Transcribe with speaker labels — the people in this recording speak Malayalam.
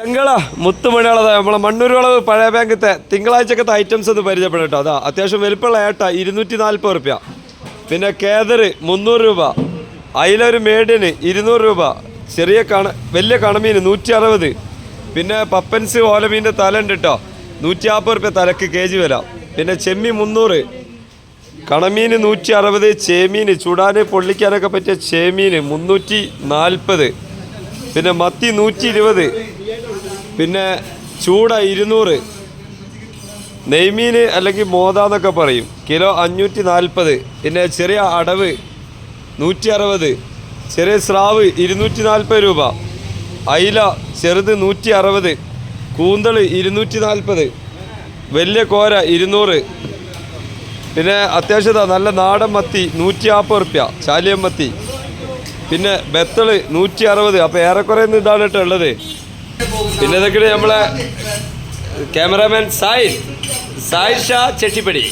Speaker 1: ഞങ്ങളാ മുത്തുമണികളതാ നമ്മളെ മണ്ണൂരുളവ് പഴയ ബാങ്കത്തെ തിങ്കളാഴ്ചക്കത്തെ ഐറ്റംസ് ഒന്ന് പരിചയപ്പെടും കേട്ടോ. അതാ അത്യാവശ്യം വലിപ്പമുള്ള ഏട്ട 240 റുപ്യ. പിന്നെ കേദറ് 300 രൂപ. അയിലൊരു മേഡിന് 200 രൂപ. ചെറിയ വലിയ കണമീൻ 160. പിന്നെ പപ്പൻസ് ഓലമീൻ്റെ തല ഉണ്ട് കേട്ടോ, 150 റുപ്യ തലക്ക് KG വില. പിന്നെ ചെമ്മി 300, കണമീൻ 160, ചേമീൻ ചുടാൻ പൊള്ളിക്കാനൊക്കെ പറ്റിയ ചേമീൻ 340, പിന്നെ മത്തി 120, പിന്നെ ചൂട 200, നെയ്മീൻ അല്ലെങ്കിൽ മോത എന്നൊക്കെ പറയും, കിലോ 540. പിന്നെ ചെറിയ അടവ് 160, ചെറിയ സ്രാവ് 240 രൂപ. അയില ചെറുത് 160, കൂന്തൾ 240, വലിയ കോര 200. പിന്നെ അത്യാവശ്യത നല്ല നാടൻ മത്തി 150 റുപ്യ, ചാലിയം മത്തി. പിന്നെ ബത്തള് 160. അപ്പോൾ ഏറെക്കുറെ ഇതാണ് കേട്ടോ ഉള്ളത്. പിന്നെ ഇതൊക്കെ നമ്മളെ ക്യാമറാമാൻ സായി ഷാ ചെട്ടിപ്പടി.